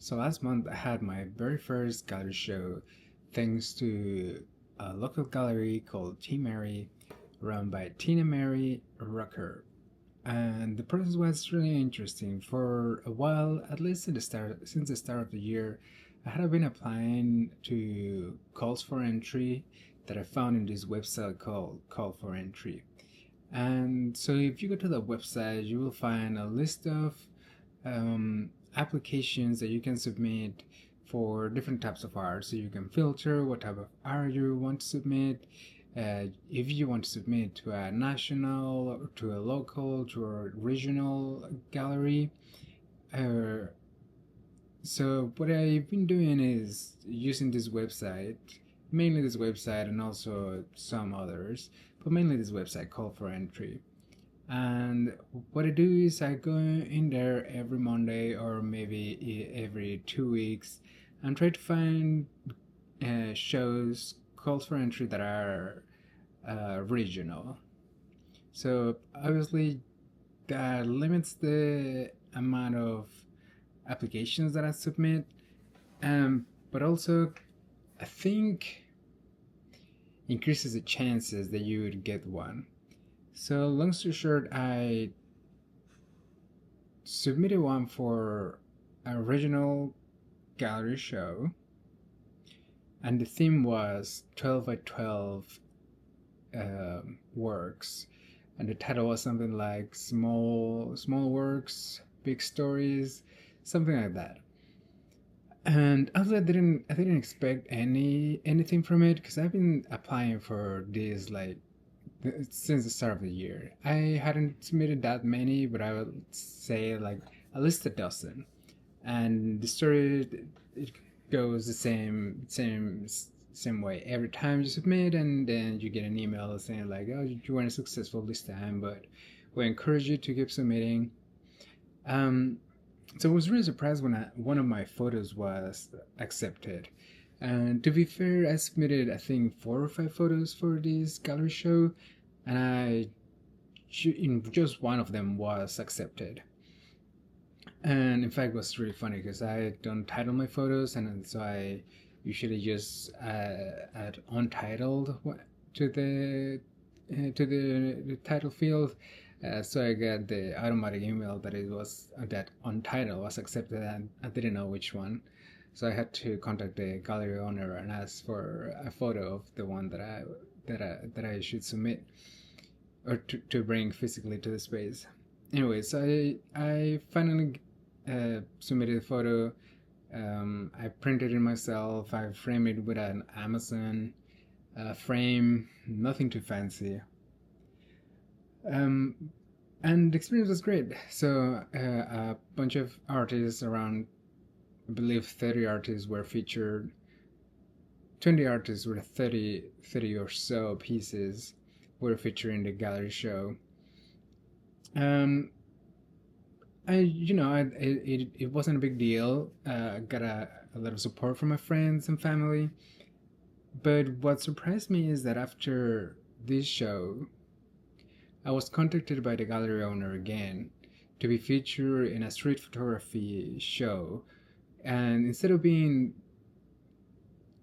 So last month I had my very first gallery show thanks to a local gallery called T Mary, run by Tina Mary Rucker. And the process was really interesting. For a while, at least since the start of the year, I had been applying to calls for entry that I found in this website called Call for Entry. And so if you go to the website, you will find a list of applications that you can submit for different types of art. So you can filter what type of art you want to submit. If you want to submit to a national, to a local, to a regional gallery. Uh, so what I've been doing is using this website, mainly this website and also some others, but mainly this website, Call for Entry. And what I do is I go in there every Monday or maybe every 2 weeks and try to find shows, calls for entry that are regional. So obviously that limits the amount of applications that I submit, but also I think increases the chances that you would get one. So long story short, I submitted one for a regional gallery show, and the theme was 12 by 12 works, and the title was something like small works, big stories, something like that. And also, I didn't expect anything from it because I've been applying for this like since the start of the year. I hadn't submitted that many, but I would say like at least a dozen. And the story, it goes the same way every time you submit, and then you get an email saying like, "Oh, you weren't successful this time, but we encourage you to keep submitting." Um, so I was really surprised when one of my photos was accepted. And to be fair, I submitted I think 4 or 5 photos for this gallery show, and in just one of them was accepted. And in fact, it was really funny because I don't title my photos, and so I usually just add untitled to the title field. So I got the automatic email that it was that untitled was accepted, and I didn't know which one. So I had to contact the gallery owner and ask for a photo of the one that I should submit or to bring physically to the space. Anyway, so I finally submitted a photo. I printed it myself. I framed it with an Amazon frame, nothing too fancy. Um, and the experience was great. So a bunch of artists, around I believe 30 artists were featured. 20 artists with 30 or so pieces were featured in the gallery show. Um, it wasn't a big deal. I got a lot of support from my friends and family. But what surprised me is that after this show, I was contacted by the gallery owner again to be featured in a street photography show. And instead of being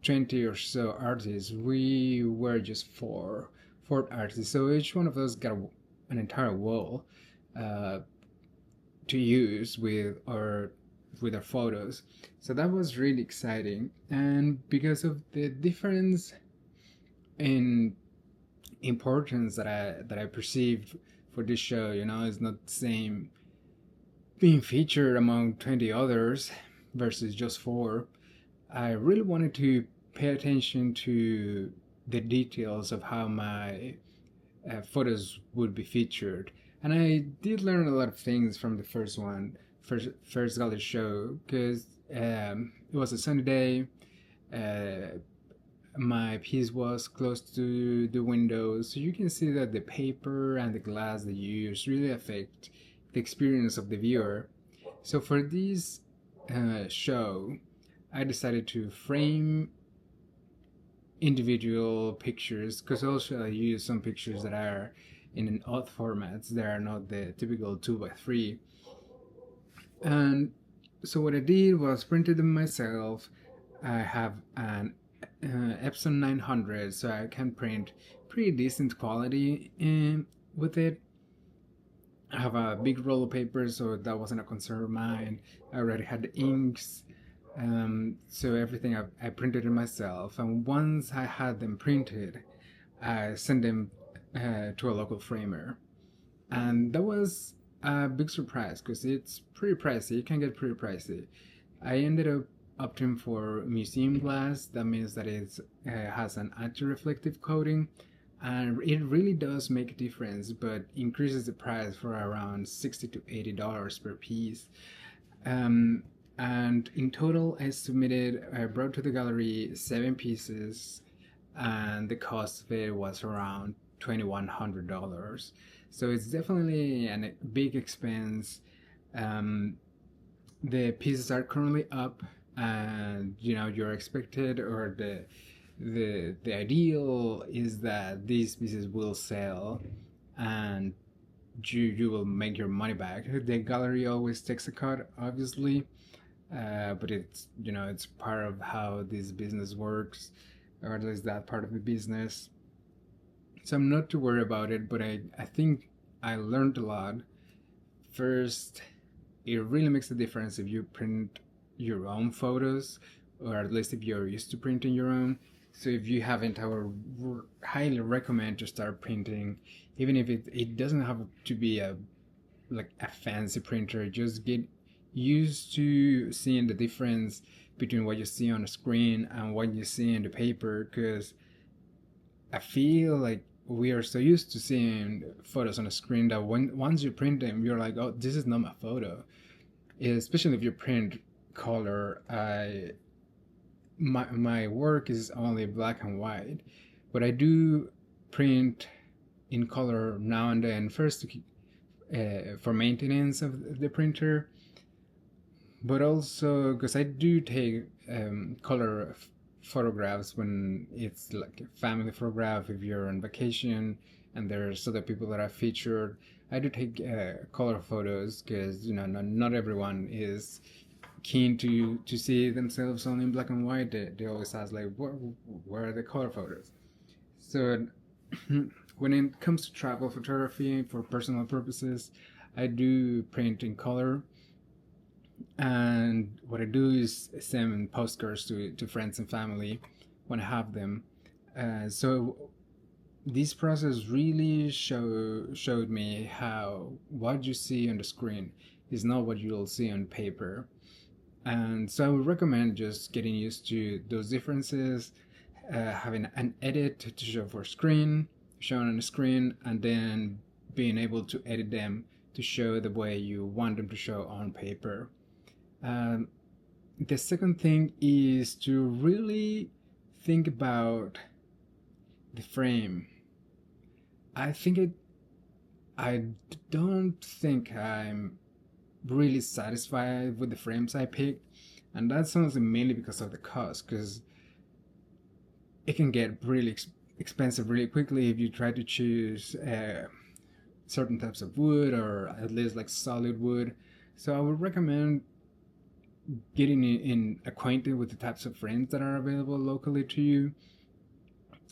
20 or so artists, we were just four artists. So each one of us got an entire wall uh, to use with our photos. So that was really exciting. And because of the difference in importance that I perceived for this show, it's not the same being featured among 20 others versus just four. I really wanted to pay attention to the details of how my photos would be featured. And I did learn a lot of things from the first gallery show, because it was a sunny day. Uh, my piece was close to the window, so you can see that the paper and the glass that you use really affect the experience of the viewer. So for this show, I decided to frame individual pictures, because also I use some pictures that are in an odd formats. They are not the typical 2 by 3, and So what I did was printed them myself. I have an Epson 900, so I can print pretty decent quality with it. I have a big roll of paper, so that wasn't a concern of mine. I already had the inks, so everything I printed it myself. And once I had them printed, I sent them to a local framer, and that was a big surprise because it's pretty pricey. It can get pretty pricey. I ended up opting for museum glass. That means that it has an anti-reflective coating, and it really does make a difference, but increases the price for around $60 to $80 per piece. Um, and in total, I brought to the gallery 7 pieces, and the cost of it was around $2,100. So it's definitely a big expense. Um, the pieces are currently up, and you're expected, or the ideal is that these pieces will sell, and you will make your money back. The gallery always takes a cut, obviously, but it's part of how this business works, or at least that part of the business. So I'm not too worried about it, but I think I learned a lot. First, it really makes a difference if you print your own photos, or at least if you're used to printing your own. So if you haven't, I would highly recommend to start printing, even if it doesn't have to be a fancy printer. Just get used to seeing the difference between what you see on the screen and what you see in the paper, because I feel like we are so used to seeing photos on a screen that once you print them, you're like, oh, this is not my photo. Especially if you print color. My work is only black and white, but I do print in color now and then. First, for maintenance of the printer, but also because I do take color photographs when it's like a family photograph. If you're on vacation and there's other people that are featured, I do take color photos, because not everyone is keen to see themselves only in black and white. They always ask, like, where are the color photos? So when it comes to travel photography for personal purposes, I do print in color, and what I do is send postcards to friends and family when I have them. So this process really showed me how what you see on the screen is not what you'll see on paper. And so I would recommend just getting used to those differences, having an edit to show for screen, shown on the screen, and then being able to edit them to show the way you want them to show on paper. Um, the second thing is to really think about the frame. I think it. I don't think I'm really satisfied with the frames I picked, and that's honestly mainly because of the cost. Because it can get really expensive really quickly if you try to choose certain types of wood, or at least like solid wood. So I would recommend getting acquainted with the types of frames that are available locally to you,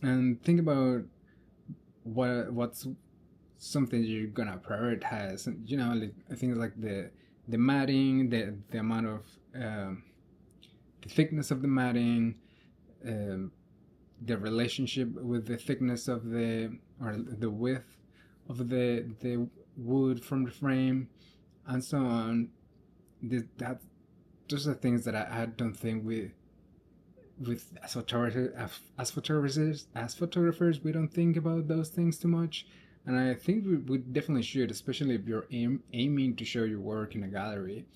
and think about what's something you're gonna prioritize. And like, things like the matting, the amount of the thickness of the matting, um, the relationship with the thickness of the width of the wood from the frame, and so on. That those are things that I don't think with as photographers we don't think about those things too much. And I think we definitely should, especially if you're aiming to show your work in a gallery.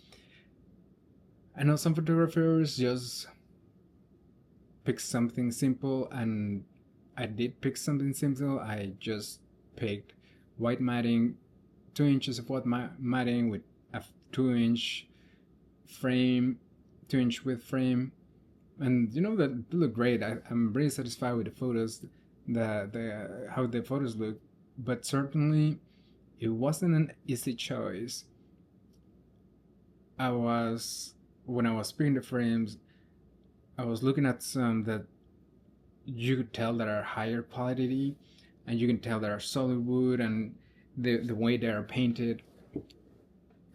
I know some photographers just pick something simple, and I did pick something simple. I just picked white matting, 2 inches of white matting with a 2 inch frame, 2 inch width frame, and that look great. I'm really satisfied with the photos, the how the photos look, but certainly it wasn't an easy choice. I was when I was picking the frames, I was looking at some that you could tell that are higher quality, and you can tell that are solid wood, and the way they are painted,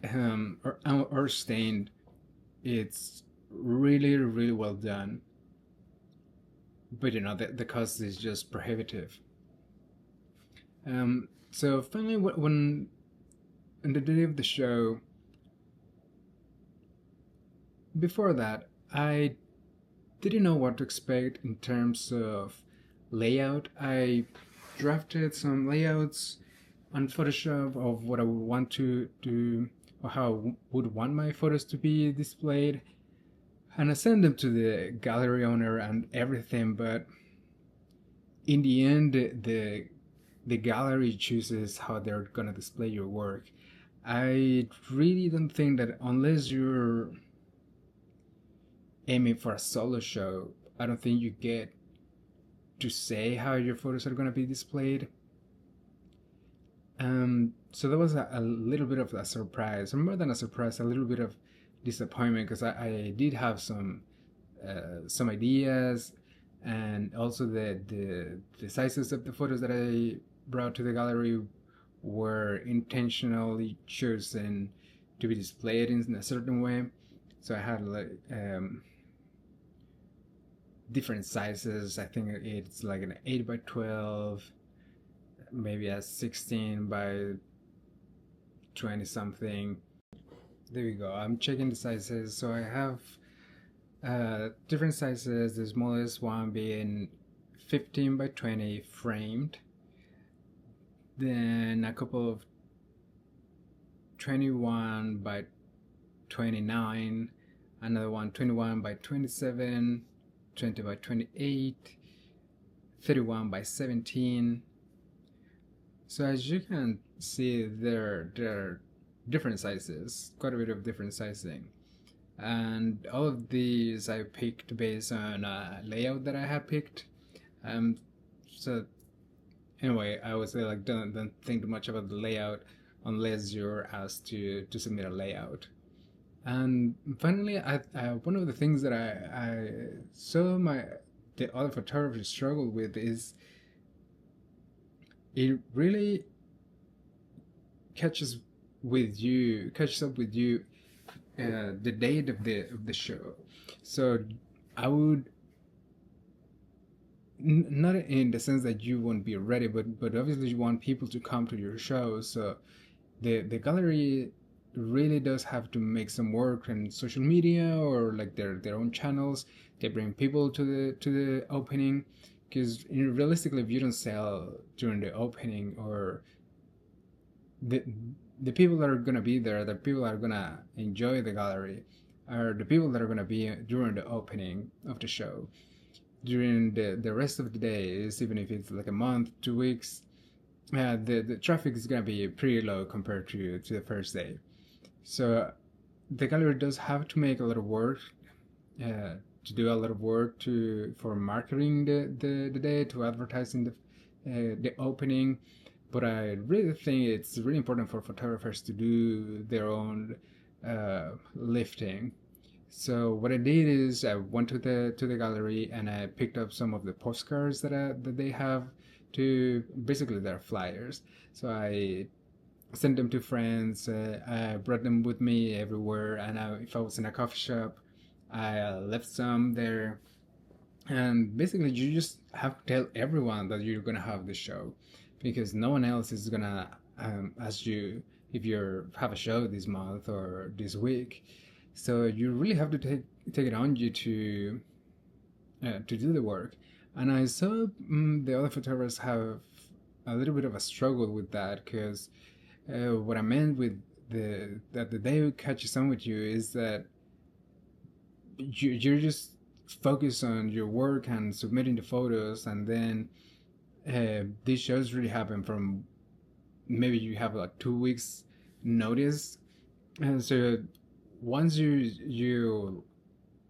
or stained, it's really really well done. But the cost is just prohibitive. So finally, when on the day of the show, before that, I didn't know what to expect in terms of layout. I drafted some layouts on Photoshop of what I would want to do, or how I would want my photos to be displayed, and I sent them to the gallery owner and everything. But in the end, the gallery chooses how they're gonna display your work. I really don't think that unless you're aiming for a solo show, I don't think you get to say how your photos are gonna be displayed. So that was a little bit of a surprise, or more than a surprise, a little bit of disappointment, because I did have some ideas, and also the sizes of the photos that I brought to the gallery were intentionally chosen to be displayed in a certain way. So I had like different sizes. I think it's like an 8 by 12, maybe a 16 by 20 something. There we go. I'm checking the sizes. So I have different sizes. The smallest one being 15 by 20 framed. Then a couple of 21 by 29, another one 21 by 27, 20 by 28, 31 by 17. So as you can see, there are different sizes, quite a bit of different sizing. And all of these I picked based on a layout that I had picked. So anyway, I would say like don't think too much about the layout unless you're asked to submit a layout. And finally, one of the things that I saw the other photographers struggle with is it really catches up with you the date of the show. So I would not in the sense that you won't be ready, but obviously you want people to come to your show. So the gallery really does have to make some work on social media or like their own channels. They bring people to the opening, because realistically, if you don't sell during the opening, or the people that are gonna be there, the people that are gonna enjoy the gallery, are the people that are gonna be during the opening of the show. During the rest of the days, even if it's like a month, 2 weeks, the traffic is gonna be pretty low compared to the first day. So the gallery does have to make a lot of work, to do a lot of work for marketing the day, to advertising the opening. But I really think it's really important for photographers to do their own lifting. So what I did is I went to the gallery and I picked up some of the postcards that they have, to basically their flyers. So I sent them to friends. I brought them with me everywhere, and if I was in a coffee shop, I left some there. And basically, you just have to tell everyone that you're gonna have the show, because no one else is gonna ask you if you have a show this month or this week. So you really have to take it on you to do the work. And I saw the other photographers have a little bit of a struggle with that, because what I meant with that the day catches on with you is that you're just focused on your work and submitting the photos, and then these shows really happen from maybe you have like 2 weeks notice, and so once you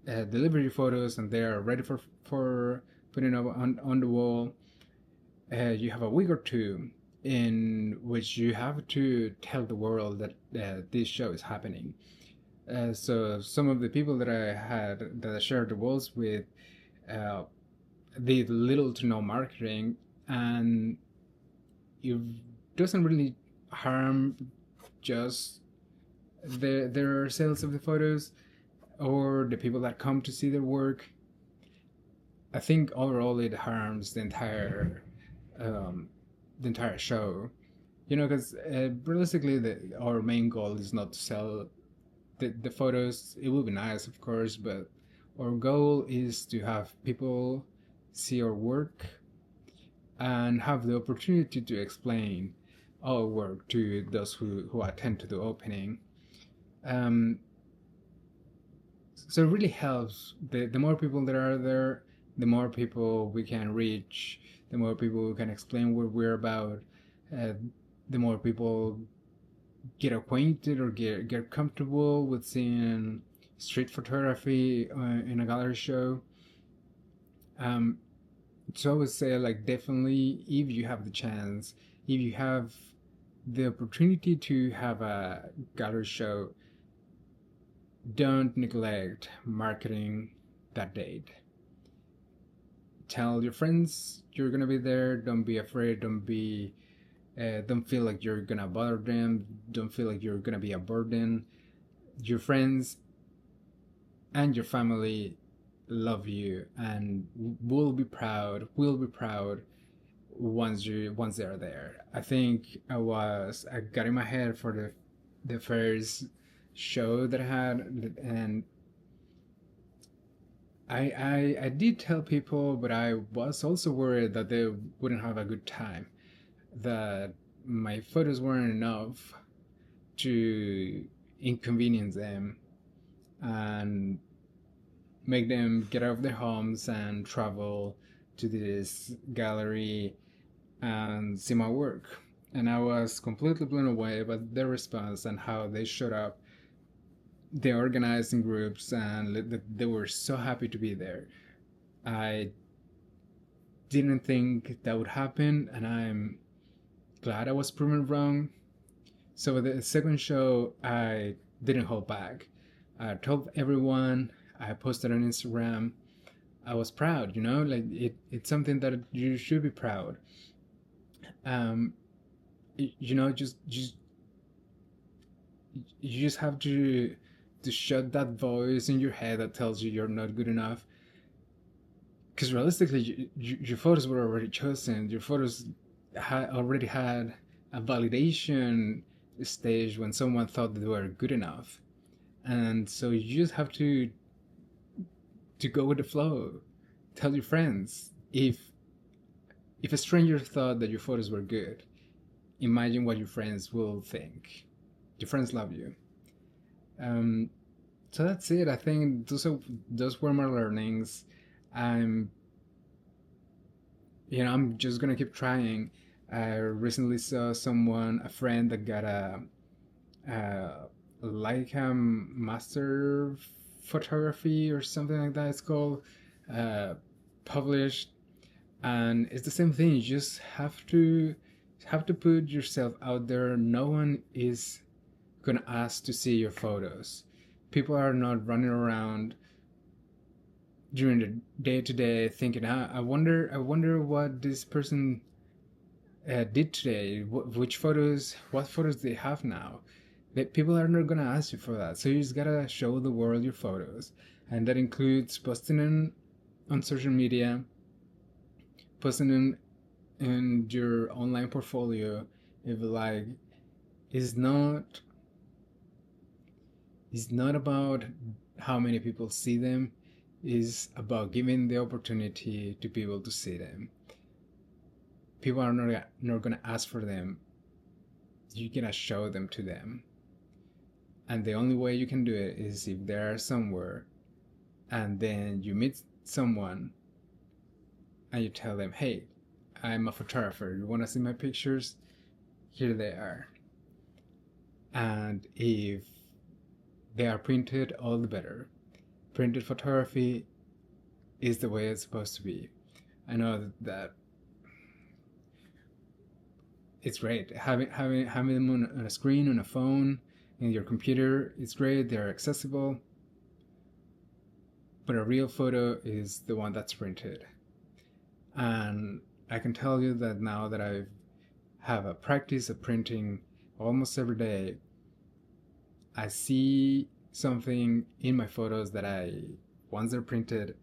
deliver your photos and they are ready for putting up on the wall, you have a week or two in which you have to tell the world that this show is happening. So some of the people that I shared the walls with uh, did little to no marketing, and it doesn't really harm just their sales of the photos or the people that come to see their work. I think overall it harms um, the entire show. You know, because realistically, our main goal is not to sell the photos. It would be nice, of course, but our goal is to have people see our work and have the opportunity to explain our work to those who attend to the opening. Um, so it really helps. The more people that are there, the more people we can reach, the more people we can explain what we're about, uh, the more people get acquainted or get comfortable with seeing street photography in a gallery show. Um, so I would say, like, definitely, if you have the chance, if you have the opportunity to have a gallery show, don't neglect marketing that date. Tell your friends you're gonna be there. Don't be afraid. Don't feel like you're gonna bother them. Don't feel like you're gonna be a burden. Your friends and your family love you and will be proud once they're there. I think I got in my head for the first show that I had, and I did tell people, but I was also worried that they wouldn't have a good time, that my photos weren't enough to inconvenience them and make them get out of their homes and travel to this gallery and see my work. And I was completely blown away by their response and how they showed up. They organized in groups and they were so happy to be there. I didn't think that would happen, and I'm glad I was proven wrong. So the second show, I didn't hold back. I told everyone. I posted on Instagram. I was proud, you know, like it's something that you should be proud. Um, you know, just you just have to shut that voice in your head that tells you you're not good enough. Because realistically, your photos were already chosen. Your photos already had a validation stage when someone thought they were good enough, and so you just have to go with the flow. Tell your friends. If a stranger thought that your photos were good, imagine what your friends will think. Your friends love you. Um, so that's it. I think those were my learnings. I'm I'm just gonna keep trying. I recently saw a friend that got a master photography or something like that. It's called uh, published, and it's the same thing. You just have to put yourself out there. No one is gonna ask to see your photos. People are not running around during the day to day thinking, I wonder what this person did today. What photos they have now. That people are not gonna ask you for that. So you just gotta show the world your photos, and that includes posting on social media, posting in your online portfolio. If like, it's not it's not about how many people see them. It's about giving the opportunity to people to see them. People are not gonna ask for them. You're gonna show them to them. And the only way you can do it is if they are somewhere and then you meet someone and you tell them, hey, I'm a photographer. You want to see my pictures? Here they are. And if they are printed, all the better. Printed photography is the way it's supposed to be. I know that it's great having them on a screen, on a phone, in your computer is great, they're accessible, but a real photo is the one that's printed. And I can tell you that now that I have a practice of printing almost every day, I see something in my photos that once they're printed,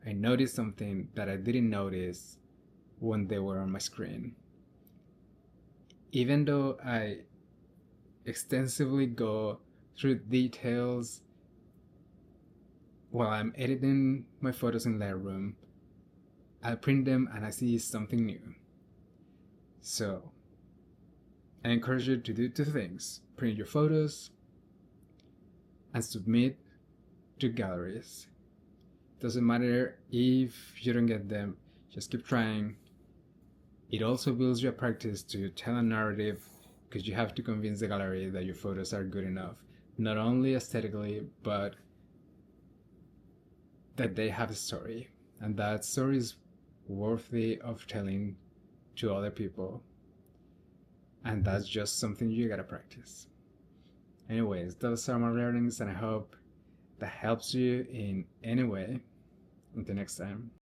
I notice something that I didn't notice when they were on my screen. Even though I extensively go through details while I'm editing my photos in Lightroom, I print them and I see something new. So I encourage you to do two things: print your photos and submit to galleries. Doesn't matter if you don't get them, just keep trying. It also builds your practice to tell a narrative, because you have to convince the gallery that your photos are good enough, not only aesthetically, but that they have a story, and that story is worthy of telling to other people. And that's just something you gotta practice. Anyways, those are my learnings, and I hope that helps you in any way. Until next time.